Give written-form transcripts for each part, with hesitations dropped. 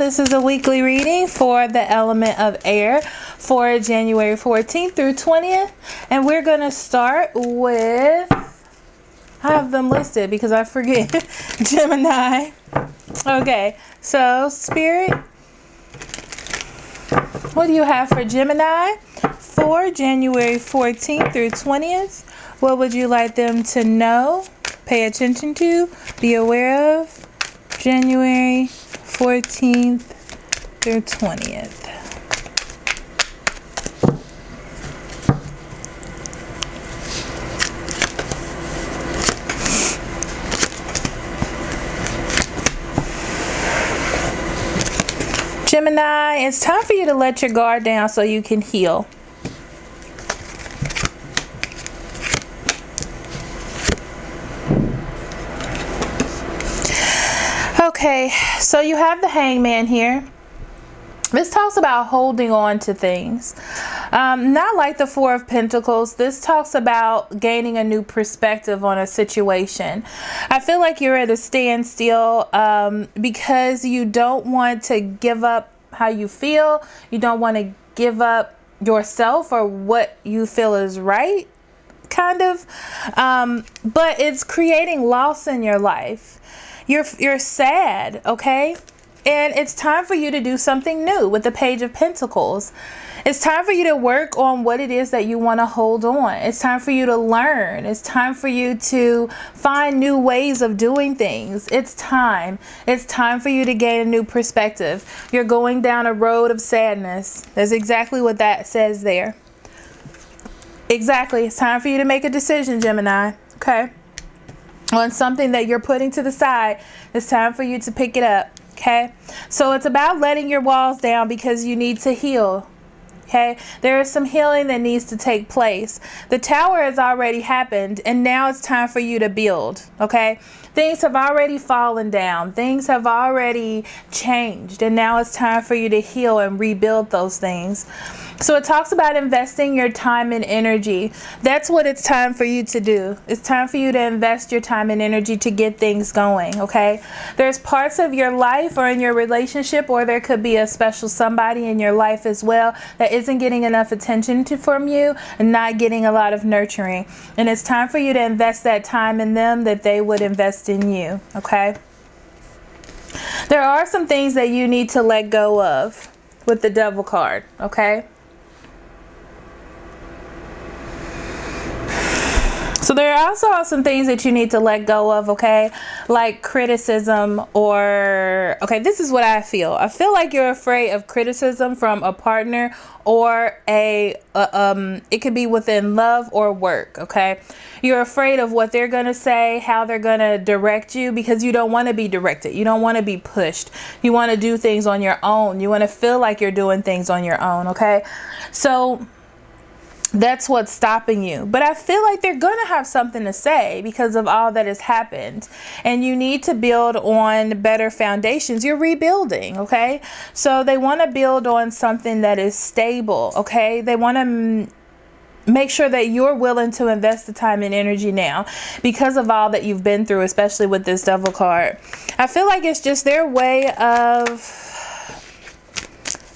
This is a weekly reading for the element of air for January 14th through 20th. And we're going to start with, I have them listed because I forget, Gemini. Okay, so Spirit, what do you have for Gemini for January 14th through 20th? What would you like them to know, pay attention to, be aware of? January 14th through 20th. Gemini, it's time for you to let your guard down so you can heal. Okay, so you have the Hangman here. This talks about holding on to things. Not like the Four of Pentacles. This talks about gaining a new perspective on a situation. I feel like you're at a standstill because you don't want to give up how you feel. You don't want to give up yourself or what you feel is right, kind of. But it's creating loss in your life. You're sad, okay? And it's time for you to do something new with the Page of Pentacles. It's time for you to work on what it is that you want to hold on. It's time for you to learn. It's time for you to find new ways of doing things. It's time. It's time for you to gain a new perspective. You're going down a road of sadness. That's exactly what that says there. Exactly. It's time for you to make a decision, Gemini. Okay? On something that you're putting to the side. It's time for you to pick it up. Okay, so it's about letting your walls down because you need to heal. Okay, there is some healing that needs to take place. The Tower has already happened and now it's time for you to build. Okay, things have already fallen down, things have already changed, and now it's time for you to heal and rebuild those things. So it talks about investing your time and energy. That's what it's time for you to do. It's time for you to invest your time and energy to get things going, okay? There's parts of your life or in your relationship, or there could be a special somebody in your life as well that isn't getting enough attention from you and not getting a lot of nurturing. And it's time for you to invest that time in them that they would invest in you, okay? There are some things that you need to let go of with the Devil card, okay? So there are also some things that you need to let go of, okay? Like criticism or, okay, this is what I feel. I feel like you're afraid of criticism from a partner or it could be within love or work, okay? You're afraid of what they're going to say, how they're going to direct you because you don't want to be directed. You don't want to be pushed. You want to do things on your own. You want to feel like you're doing things on your own, okay? So that's what's stopping you. But I feel like they're going to have something to say because of all that has happened. And you need to build on better foundations. You're rebuilding, okay? So they want to build on something that is stable, okay? They want to make sure that you're willing to invest the time and energy now because of all that you've been through, especially with this Devil card. I feel like it's just their way of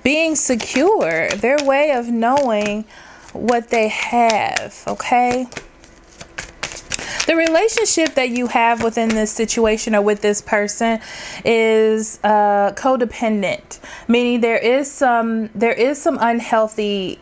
being secure, their way of knowing what they have, okay? The relationship that you have within this situation or with this person is codependent, meaning there is some unhealthy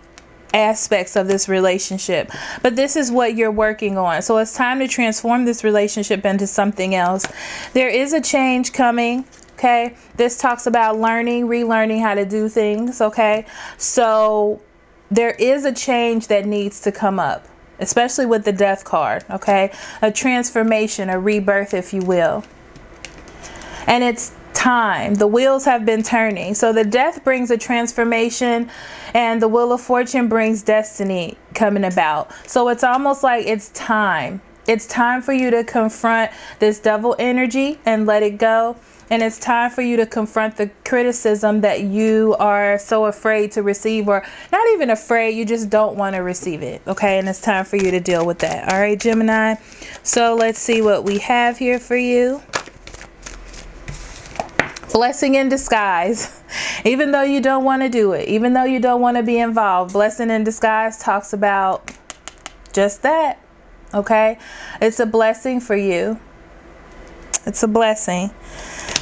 aspects of this relationship, but this is what you're working on. So it's time to transform this relationship into something else. There is a change coming. Okay, this talks about learning, relearning how to do things. Okay, so there is a change that needs to come up, especially with the Death card, okay? A transformation, a rebirth, if you will. And it's time. The wheels have been turning. So the Death brings a transformation and the Wheel of Fortune brings destiny coming about. So it's almost like it's time. It's time for you to confront this Devil energy and let it go. And it's time for you to confront the criticism that you are so afraid to receive, or not even afraid, you just don't want to receive it. Okay, and it's time for you to deal with that. All right, Gemini. So let's see what we have here for you. Blessing in disguise. Even though you don't want to do it, even though you don't want to be involved, blessing in disguise talks about just that. Okay, it's a blessing for you. It's a blessing.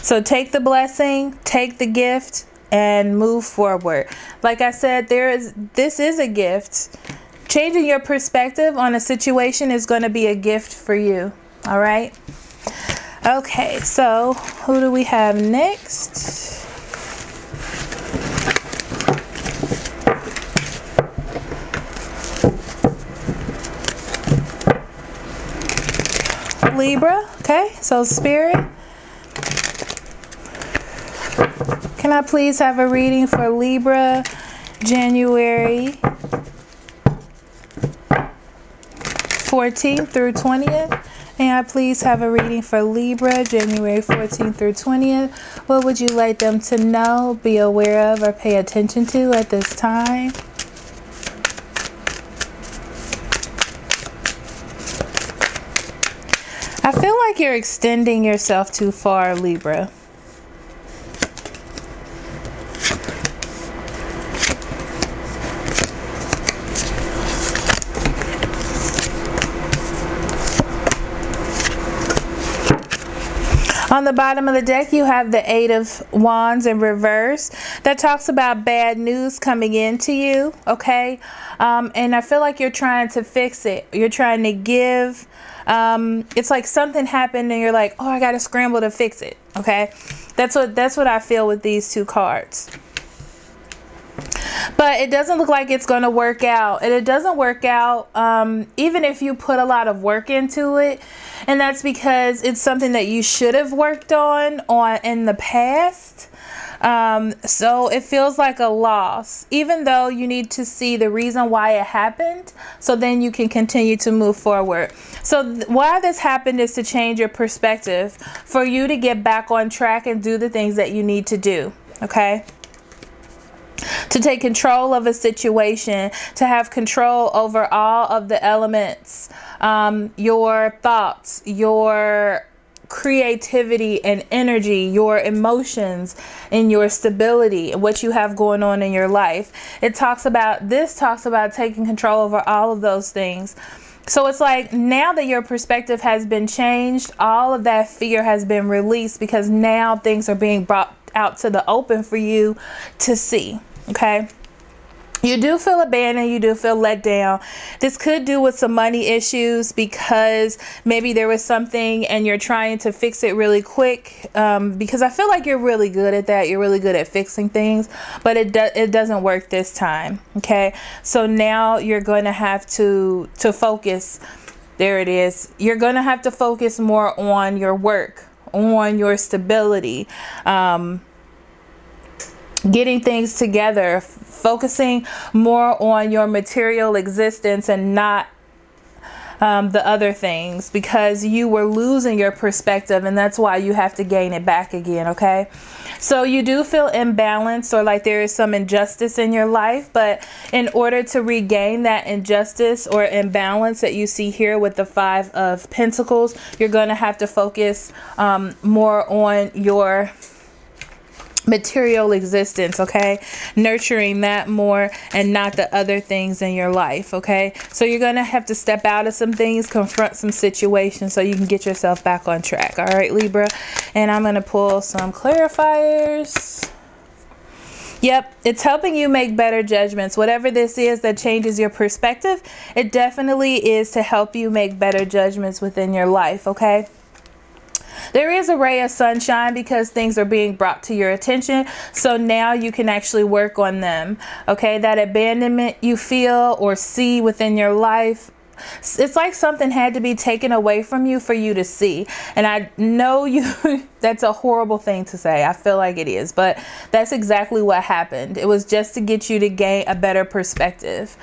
So take the blessing, take the gift, and move forward. Like I said, this is a gift. Changing your perspective on a situation is going to be a gift for you. All right. Okay, so who do we have next? Libra. Okay, so Spirit, can I please have a reading for Libra, January 14th through 20th? May I please have a reading for Libra, January 14th through 20th? What would you like them to know, be aware of, or pay attention to at this time? I feel like you're extending yourself too far, Libra. On the bottom of the deck, you have the Eight of Wands in reverse. That talks about bad news coming into you, okay? And I feel like you're trying to fix it. You're trying to give. It's like something happened and you're like, oh, I got to scramble to fix it, okay? That's what I feel with these two cards. But it doesn't look like it's going to work out. And it doesn't work out even if you put a lot of work into it. And that's because it's something that you should have worked on in the past. So it feels like a loss, even though you need to see the reason why it happened. So then you can continue to move forward. So why this happened is to change your perspective for you to get back on track and do the things that you need to do. Okay. To take control of a situation, to have control over all of the elements, your thoughts, your creativity and energy, your emotions, and your stability, and what you have going on in your life. This talks about taking control over all of those things. So it's like now that your perspective has been changed, all of that fear has been released because now things are being brought out to the open for you to see. Okay. You do feel abandoned. You do feel let down. This could do with some money issues because maybe there was something and you're trying to fix it really quick. Because I feel like you're really good at that. You're really good at fixing things, but it doesn't work this time. Okay. So now you're going to have to focus. There it is. You're going to have to focus more on your work, on your stability, getting things together, focusing more on your material existence and not the other things, because you were losing your perspective, and that's why you have to gain it back again. Okay, so you do feel imbalanced, or like there is some injustice in your life, but in order to regain that injustice or imbalance that you see here with the Five of Pentacles, you're going to have to focus more on your material existence. Okay, nurturing that more and not the other things in your life. Okay, so you're gonna have to step out of some things, confront some situations so you can get yourself back on track. All right, Libra, and I'm gonna pull some clarifiers. Yep, it's helping you make better judgments. Whatever this is that changes your perspective, it definitely is to help you make better judgments within your life. Okay, there is a ray of sunshine because things are being brought to your attention. So now you can actually work on them. Okay, that abandonment you feel or see within your life, it's like something had to be taken away from you for you to see. And I know that's a horrible thing to say. I feel like it is, but that's exactly what happened. It was just to get you to gain a better perspective.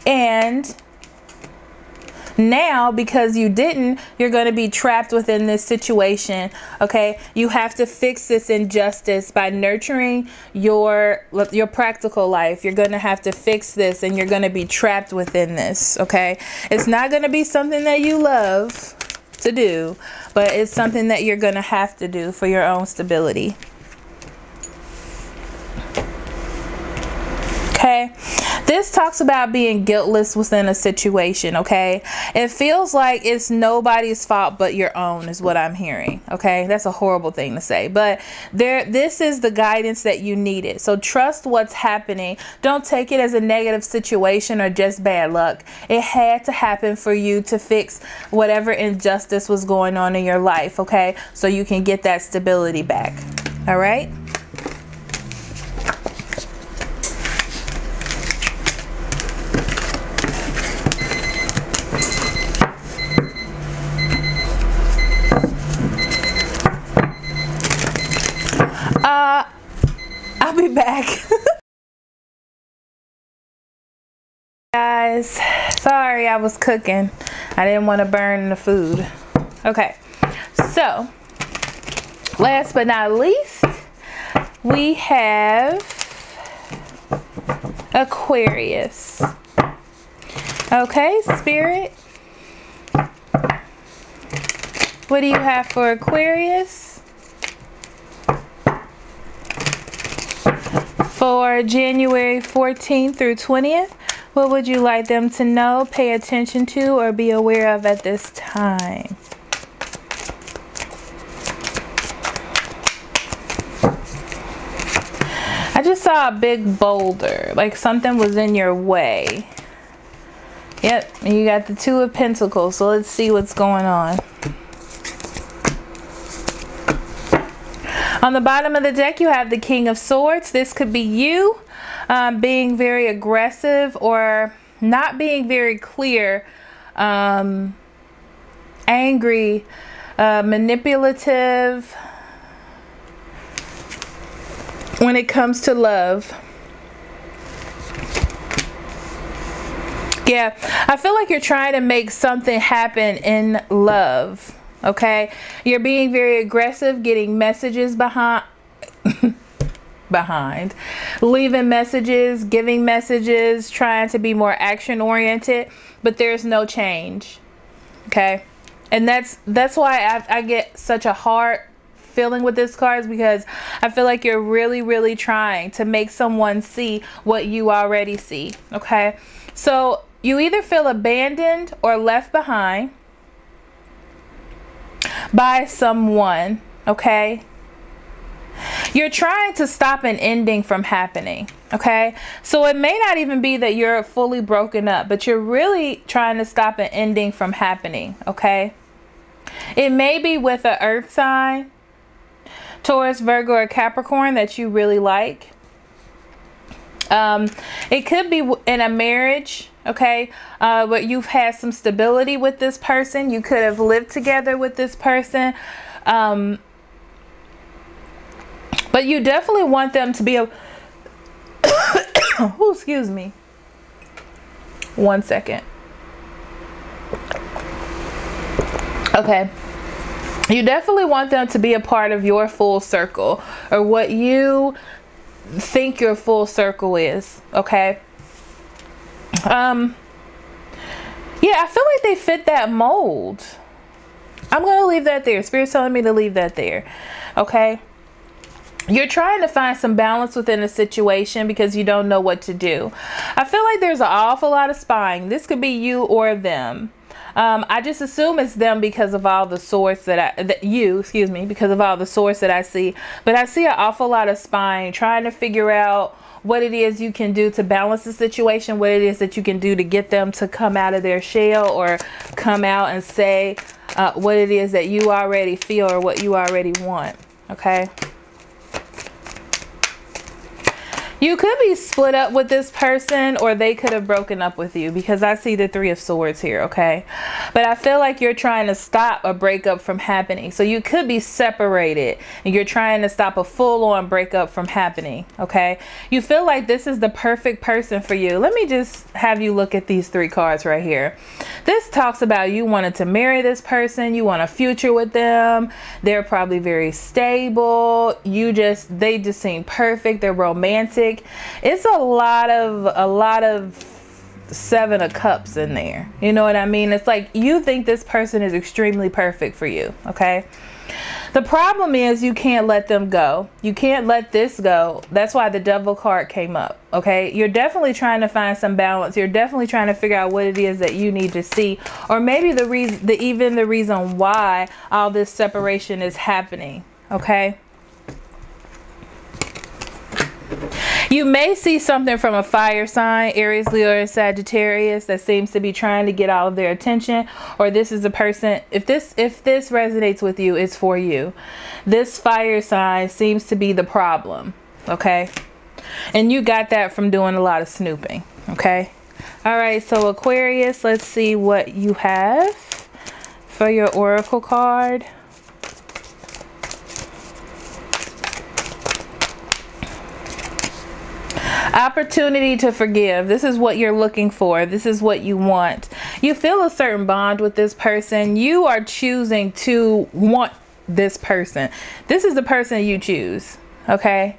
And now, because you didn't, you're going to be trapped within this situation. Okay, you have to fix this injustice by nurturing your practical life. You're going to have to fix this, and you're going to be trapped within this. Okay, it's not going to be something that you love to do, but it's something that you're going to have to do for your own stability. Okay, this talks about being guiltless within a situation. Okay, it feels like it's nobody's fault but your own is what I'm hearing. Okay, that's a horrible thing to say, but this is the guidance that you needed. So trust what's happening. Don't take it as a negative situation or just bad luck. It had to happen for you to fix whatever injustice was going on in your life. Okay, so you can get that stability back. All right. I'll be back. Guys, sorry, I was cooking. I didn't want to burn the food. Okay, so last but not least, we have Aquarius. Okay, Spirit, what do you have for Aquarius for January 14th through 20th? What would you like them to know, pay attention to, or be aware of at this time? I just saw a big boulder, like something was in your way. Yep, and you got the Two of Pentacles, so let's see what's going on. On the bottom of the deck, you have the King of Swords. This could be you being very aggressive or not being very clear, angry, manipulative when it comes to love. Yeah, I feel like you're trying to make something happen in love. Okay, you're being very aggressive, getting messages behind, leaving messages, giving messages, trying to be more action oriented, but there's no change. Okay, and that's why I get such a hard feeling with this card, because I feel like you're really trying to make someone see what you already see. Okay, so you either feel abandoned or left behind by someone. Okay, you're trying to stop an ending from happening. Okay, so it may not even be that you're fully broken up, but you're really trying to stop an ending from happening. Okay, it may be with an earth sign, Taurus, Virgo, or Capricorn that you really like. It could be in a marriage. Okay, but you've had some stability with this person. You could have lived together with this person, but you definitely want them to be a oh, excuse me, 1 second. Okay, you definitely want them to be a part of your full circle, or what you think your full circle is. Okay, yeah, I feel like they fit that mold. I'm gonna leave that there. Spirit's telling me to leave that there. Okay, you're trying to find some balance within a situation because you don't know what to do. I feel like there's an awful lot of spying. This could be you or them. I just assume it's them because of all the swords because of all the swords that I see. But I see an awful lot of spying, trying to figure out what it is you can do to balance the situation, what it is that you can do to get them to come out of their shell or come out and say what it is that you already feel or what you already want. Okay. You could be split up with this person, or they could have broken up with you, because I see the Three of Swords here. Okay, but I feel like you're trying to stop a breakup from happening. So you could be separated and you're trying to stop a full-on breakup from happening. Okay, you feel like this is the perfect person for you. Let me just have you look at these three cards right here. This talks about you wanted to marry this person, you want a future with them, they're probably very stable, they just seem perfect, they're romantic. It's a lot of Seven of Cups in there. You know what I mean? It's like you think this person is extremely perfect for you. Okay, The problem is you can't let them go. You can't let this go. That's why the Devil card came up. Okay, you're definitely trying to find some balance. You're definitely trying to figure out what it is that you need to see, or maybe the reason why all this separation is happening. Okay. You may see something from a fire sign, Aries, Leo, or Sagittarius, that seems to be trying to get all of their attention. Or this is a person, if this resonates with you, it's for you. This fire sign seems to be the problem, okay? And you got that from doing a lot of snooping, okay? All right, so Aquarius, let's see what you have for your oracle card. Opportunity to forgive. This is what you're looking for. This is what you want. You feel a certain bond with this person. You are choosing to want this person. This is the person you choose, okay?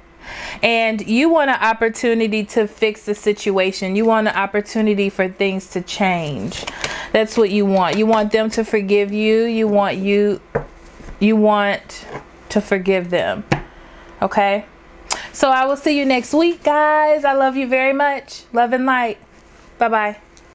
And you want an opportunity to fix the situation. You want an opportunity for things to change. That's what you want. You want them to forgive you. You want to forgive them, okay? So I will see you next week, guys. I love you very much. Love and light. Bye-bye.